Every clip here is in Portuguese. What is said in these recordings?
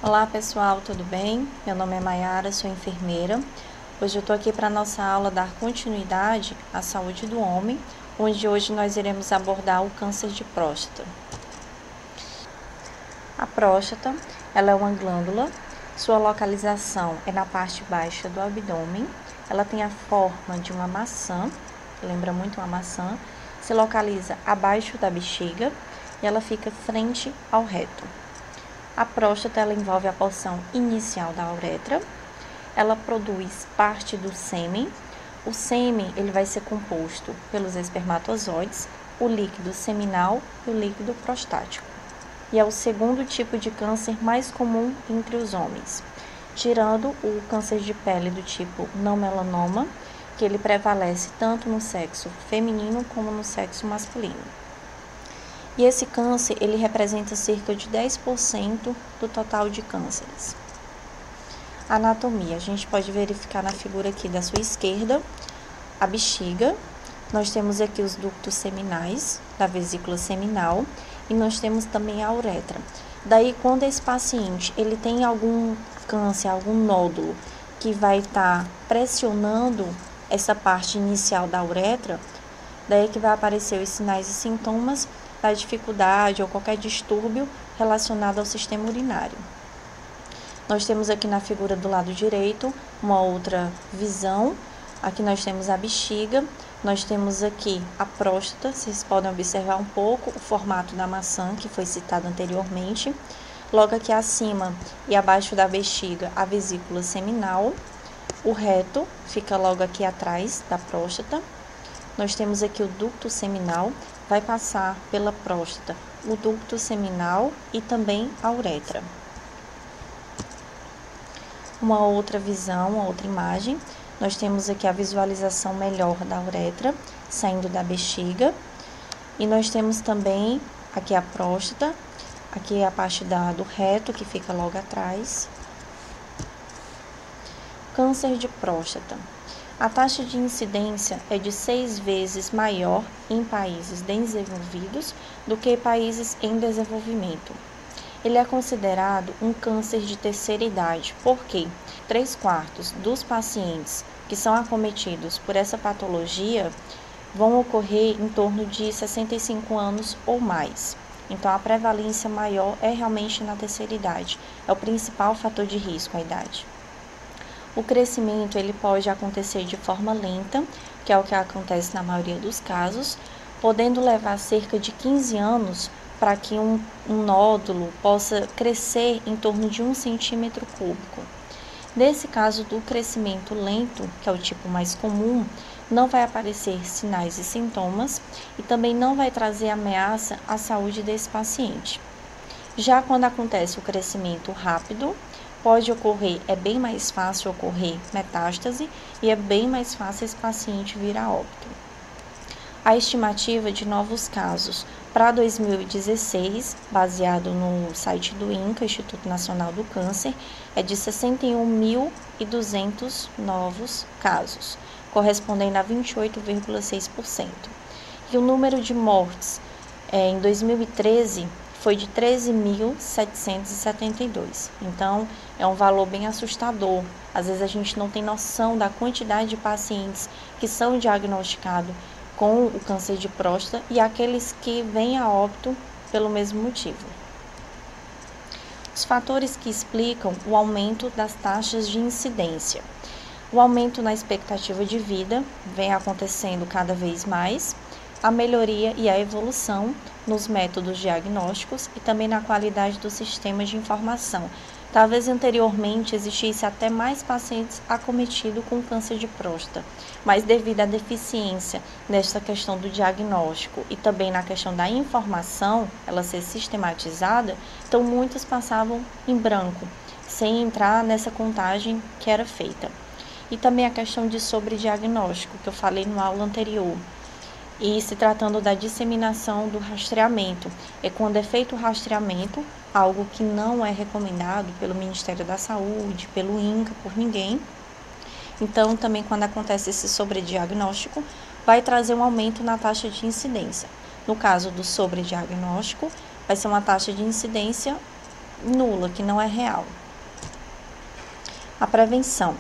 Olá pessoal, tudo bem? Meu nome é Maiara, sou enfermeira. Hoje eu estou aqui para a nossa aula dar continuidade à saúde do homem, onde hoje nós iremos abordar o câncer de próstata. A próstata, ela é uma glândula, sua localização é na parte baixa do abdômen, ela tem a forma de uma maçã, lembra muito uma maçã, se localiza abaixo da bexiga e ela fica frente ao reto. A próstata ela envolve a porção inicial da uretra, ela produz parte do sêmen. O sêmen ele vai ser composto pelos espermatozoides, o líquido seminal e o líquido prostático. E é o segundo tipo de câncer mais comum entre os homens, tirando o câncer de pele do tipo não melanoma, que ele prevalece tanto no sexo feminino como no sexo masculino. E esse câncer, ele representa cerca de 10% do total de cânceres. Anatomia, a gente pode verificar na figura aqui da sua esquerda, a bexiga. Nós temos aqui os ductos seminais da vesícula seminal e nós temos também a uretra. Daí, quando esse paciente, ele tem algum câncer, algum nódulo que vai estar pressionando essa parte inicial da uretra, daí que vai aparecer os sinais e sintomas da dificuldade ou qualquer distúrbio relacionado ao sistema urinário. Nós temos aqui na figura do lado direito uma outra visão. Aqui nós temos a bexiga, nós temos aqui a próstata, vocês podem observar um pouco o formato da maçã que foi citado anteriormente. Logo aqui acima e abaixo da bexiga, a vesícula seminal. O reto fica logo aqui atrás da próstata. Nós temos aqui o ducto seminal, vai passar pela próstata, o ducto seminal e também a uretra. Uma outra visão, uma outra imagem, nós temos aqui a visualização melhor da uretra, saindo da bexiga. E nós temos também aqui a próstata, aqui a parte do reto, que fica logo atrás. Câncer de próstata. A taxa de incidência é de 6 vezes maior em países desenvolvidos do que em países em desenvolvimento. Ele é considerado um câncer de terceira idade, porque 3/4 dos pacientes que são acometidos por essa patologia vão ocorrer em torno de 65 anos ou mais. Então, a prevalência maior é realmente na terceira idade. É o principal fator de risco, a idade. O crescimento ele pode acontecer de forma lenta, que é o que acontece na maioria dos casos, podendo levar cerca de 15 anos para que um nódulo possa crescer em torno de 1 centímetro cúbico. Nesse caso do crescimento lento, que é o tipo mais comum, não vai aparecer sinais e sintomas e também não vai trazer ameaça à saúde desse paciente. Já quando acontece o crescimento rápido, pode ocorrer, é bem mais fácil ocorrer metástase e é bem mais fácil esse paciente vir a óbito. A estimativa de novos casos para 2016, baseado no site do INCA, Instituto Nacional do Câncer, é de 61.200 novos casos, correspondendo a 28,6%. E o número de mortes em 2013 foi de 13.772. Então, é um valor bem assustador. Às vezes a gente não tem noção da quantidade de pacientes que são diagnosticados com o câncer de próstata e aqueles que vêm a óbito pelo mesmo motivo. Os fatores que explicam o aumento das taxas de incidência. O aumento na expectativa de vida vem acontecendo cada vez mais, a melhoria e a evolução nos métodos diagnósticos e também na qualidade do sistema de informação. Talvez anteriormente existisse até mais pacientes acometidos com câncer de próstata, mas devido à deficiência nesta questão do diagnóstico e também na questão da informação, ela ser sistematizada, então muitos passavam em branco, sem entrar nessa contagem que era feita. E também a questão de sobrediagnóstico, que eu falei na aula anterior. E se tratando da disseminação do rastreamento, é quando é feito o rastreamento, algo que não é recomendado pelo Ministério da Saúde, pelo INCA, por ninguém. Então, também quando acontece esse sobrediagnóstico, vai trazer um aumento na taxa de incidência. No caso do sobrediagnóstico, vai ser uma taxa de incidência nula, que não é real. A prevenção.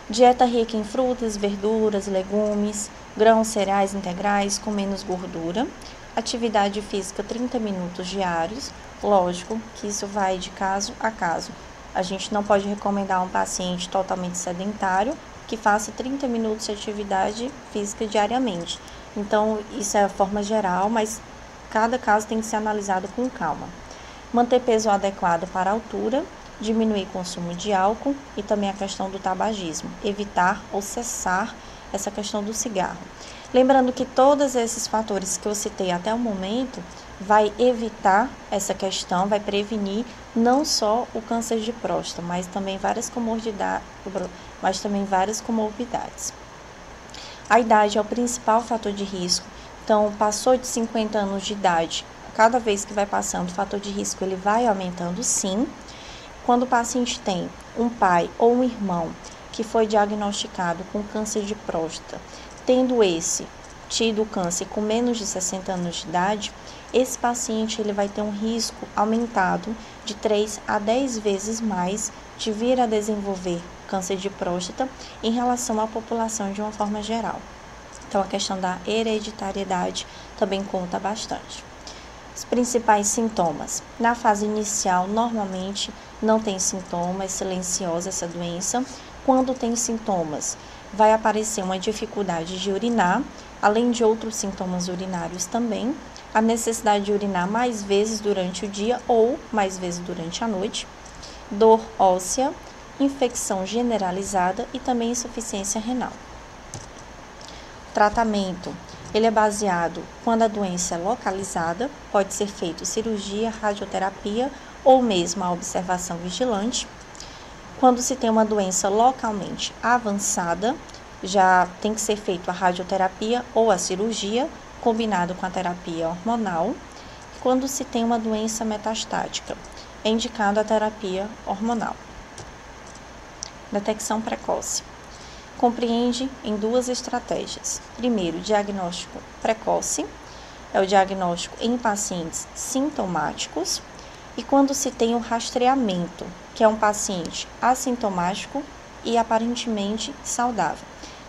Dieta rica em frutas, verduras, legumes, grãos, cereais integrais com menos gordura. Atividade física 30 minutos diários. Lógico que isso vai de caso a caso. A gente não pode recomendar a um paciente totalmente sedentário que faça 30 minutos de atividade física diariamente. Então, isso é a forma geral, mas cada caso tem que ser analisado com calma. Manter peso adequado para a altura, diminuir o consumo de álcool e também a questão do tabagismo, evitar ou cessar essa questão do cigarro. Lembrando que todos esses fatores que eu citei até o momento vai evitar essa questão, vai prevenir não só o câncer de próstata, mas também várias comorbidades. A idade é o principal fator de risco. Então, passou de 50 anos de idade, cada vez que vai passando, o fator de risco ele vai aumentando, sim. Quando o paciente tem um pai ou um irmão que foi diagnosticado com câncer de próstata, tendo tido câncer com menos de 60 anos de idade, esse paciente ele vai ter um risco aumentado de 3 a 10 vezes mais de vir a desenvolver câncer de próstata em relação à população de uma forma geral. Então, a questão da hereditariedade também conta bastante. Os principais sintomas. Na fase inicial, normalmente não tem sintoma, é silenciosa essa doença. Quando tem sintomas, vai aparecer uma dificuldade de urinar, além de outros sintomas urinários também, a necessidade de urinar mais vezes durante o dia ou mais vezes durante a noite, dor óssea, infecção generalizada e também insuficiência renal. Tratamento. Ele é baseado quando a doença é localizada, pode ser feito cirurgia, radioterapia ou mesmo a observação vigilante. Quando se tem uma doença localmente avançada, já tem que ser feito a radioterapia ou a cirurgia, combinado com a terapia hormonal. Quando se tem uma doença metastática, é indicado a terapia hormonal. Detecção precoce. Compreende em duas estratégias. Primeiro, diagnóstico precoce, é o diagnóstico em pacientes sintomáticos, e quando se tem o rastreamento, que é um paciente assintomático e aparentemente saudável.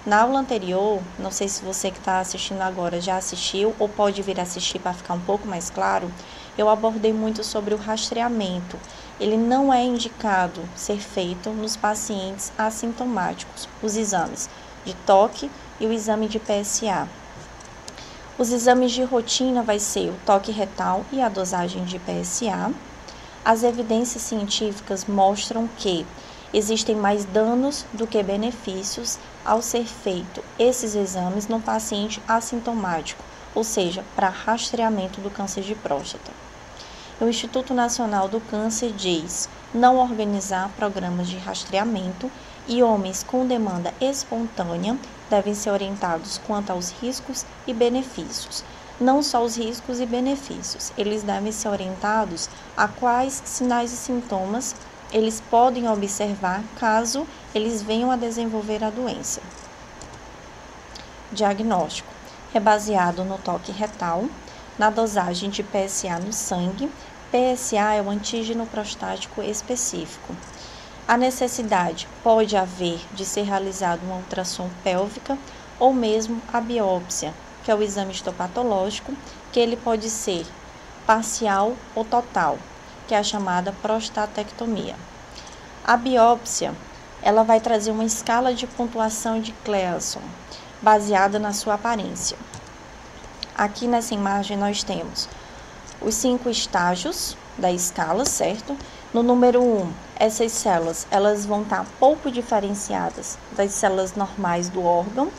Na aula anterior, não sei se você que está assistindo agora já assistiu ou pode vir assistir para ficar um pouco mais claro, eu abordei muito sobre o rastreamento. Ele não é indicado ser feito nos pacientes assintomáticos, os exames de toque e o exame de PSA. Os exames de rotina vai ser o toque retal e a dosagem de PSA. As evidências científicas mostram que existem mais danos do que benefícios ao ser feito esses exames no paciente assintomático, ou seja, para rastreamento do câncer de próstata. O Instituto Nacional do Câncer diz não organizar programas de rastreamento e homens com demanda espontânea devem ser orientados quanto aos riscos e benefícios. Não só os riscos e benefícios, eles devem ser orientados a quais sinais e sintomas eles podem observar caso eles venham a desenvolver a doença. Diagnóstico. É baseado no toque retal, na dosagem de PSA no sangue. PSA é o antígeno prostático específico. A necessidade pode haver de ser realizado uma ultrassom pélvica ou mesmo a biópsia, que é o exame histopatológico, que ele pode ser parcial ou total, que é a chamada prostatectomia. A biópsia, ela vai trazer uma escala de pontuação de Cleason, baseada na sua aparência. Aqui nessa imagem nós temos os 5 estágios da escala, certo? No número 1, essas células, elas vão estar pouco diferenciadas das células normais do órgão.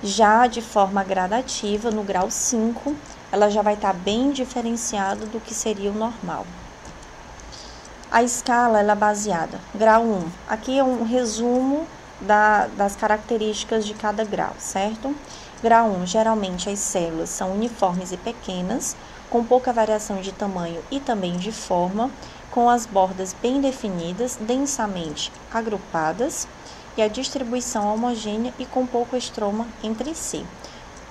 Já de forma gradativa, no grau 5, ela já vai estar bem diferenciada do que seria o normal. A escala ela é baseada, grau 1, aqui é um resumo das características de cada grau, certo? Grau 1, geralmente as células são uniformes e pequenas, com pouca variação de tamanho e também de forma, com as bordas bem definidas, densamente agrupadas e a distribuição homogênea e com pouco estroma entre si.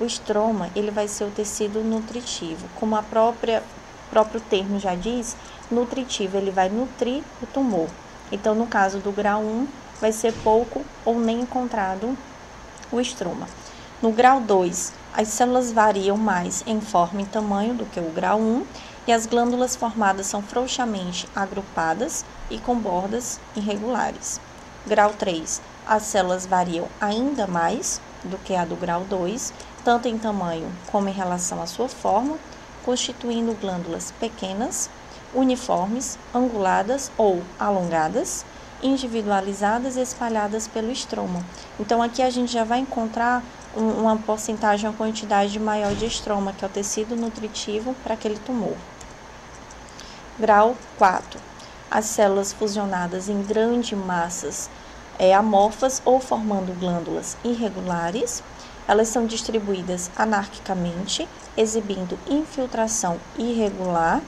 O estroma ele vai ser o tecido nutritivo, como próprio termo já diz, nutritivo, ele vai nutrir o tumor. Então, no caso do grau 1, vai ser pouco ou nem encontrado o estroma. No grau 2, as células variam mais em forma e tamanho do que o grau 1 e as glândulas formadas são frouxamente agrupadas e com bordas irregulares. Grau 3, as células variam ainda mais do que a do grau 2, tanto em tamanho como em relação à sua forma, constituindo glândulas pequenas, uniformes, anguladas ou alongadas, individualizadas e espalhadas pelo estroma. Então, aqui a gente já vai encontrar uma porcentagem, uma quantidade maior de estroma, que é o tecido nutritivo para aquele tumor. Grau 4. As células fusionadas em grandes massas amorfas ou formando glândulas irregulares, elas são distribuídas anarquicamente, exibindo infiltração irregular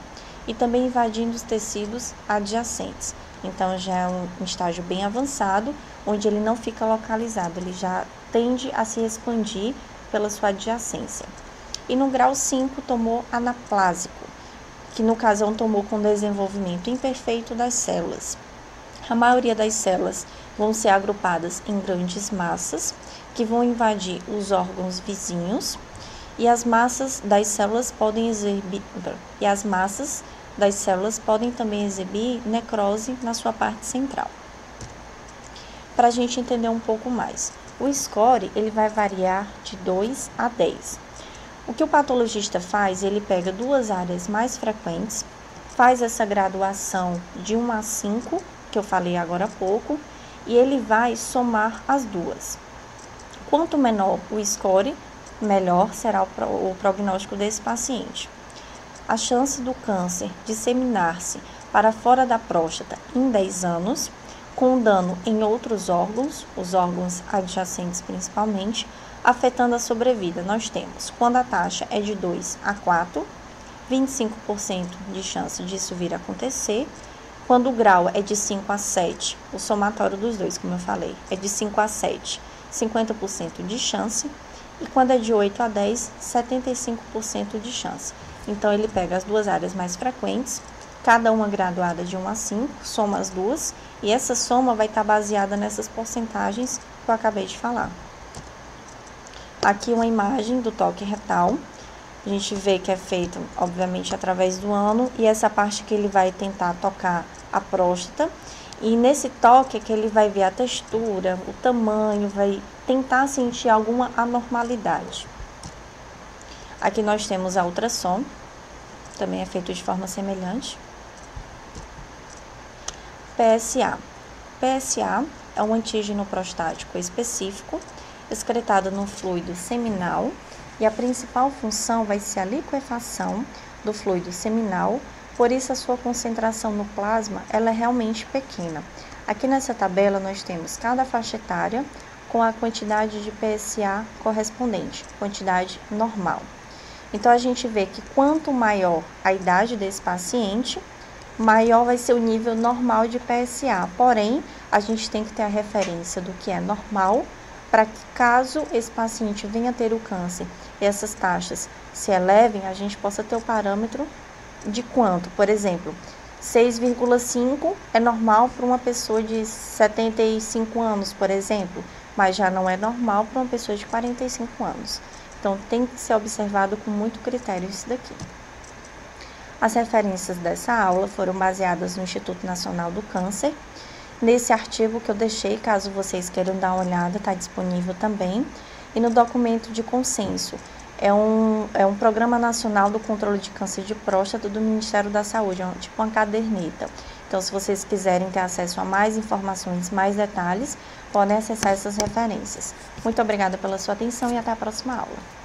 e também invadindo os tecidos adjacentes. Então, já é um estágio bem avançado, onde ele não fica localizado, ele já tende a se expandir pela sua adjacência. E no grau 5, tumor anaplásico, que no caso é um tumor com desenvolvimento imperfeito das células. A maioria das células vão ser agrupadas em grandes massas, que vão invadir os órgãos vizinhos, e as massas das células podem também exibir necrose na sua parte central. Para a gente entender um pouco mais, o score ele vai variar de 2 a 10. O que o patologista faz, ele pega duas áreas mais frequentes, faz essa graduação de 1 a 5, que eu falei agora há pouco, e ele vai somar as duas. Quanto menor o score, melhor será o prognóstico desse paciente. A chance do câncer disseminar-se para fora da próstata em 10 anos, com dano em outros órgãos, os órgãos adjacentes principalmente, afetando a sobrevida. Nós temos, quando a taxa é de 2 a 4, 25% de chance disso vir a acontecer. Quando o grau é de 5 a 7, o somatório dos dois, como eu falei, é de 5 a 7, 50% de chance. E quando é de 8 a 10, 75% de chance. Então, ele pega as duas áreas mais frequentes, cada uma graduada de 1 a 5, soma as duas, e essa soma vai estar baseada nessas porcentagens que eu acabei de falar. Aqui uma imagem do toque retal. A gente vê que é feito, obviamente, através do ano, e essa parte que ele vai tentar tocar a próstata. E nesse toque é que ele vai ver a textura, o tamanho, vai tentar sentir alguma anormalidade. Aqui nós temos a ultrassom, também é feito de forma semelhante. PSA. PSA é um antígeno prostático específico, excretado no fluido seminal, e a principal função vai ser a liquefação do fluido seminal, por isso a sua concentração no plasma ela é realmente pequena. Aqui nessa tabela nós temos cada faixa etária com a quantidade de PSA correspondente, quantidade normal. Então a gente vê que quanto maior a idade desse paciente, maior vai ser o nível normal de PSA. Porém, a gente tem que ter a referência do que é normal, para que caso esse paciente venha ter o câncer e essas taxas se elevem, a gente possa ter o parâmetro de quanto. Por exemplo, 6,5 é normal para uma pessoa de 75 anos, por exemplo, mas já não é normal para uma pessoa de 45 anos. Então, tem que ser observado com muito critério isso daqui. As referências dessa aula foram baseadas no Instituto Nacional do Câncer. Nesse artigo que eu deixei, caso vocês queiram dar uma olhada, está disponível também. E no documento de consenso, é um Programa Nacional do Controle de Câncer de Próstata do Ministério da Saúde, tipo uma caderneta. Então, se vocês quiserem ter acesso a mais informações, mais detalhes, podem acessar essas referências. Muito obrigada pela sua atenção e até a próxima aula.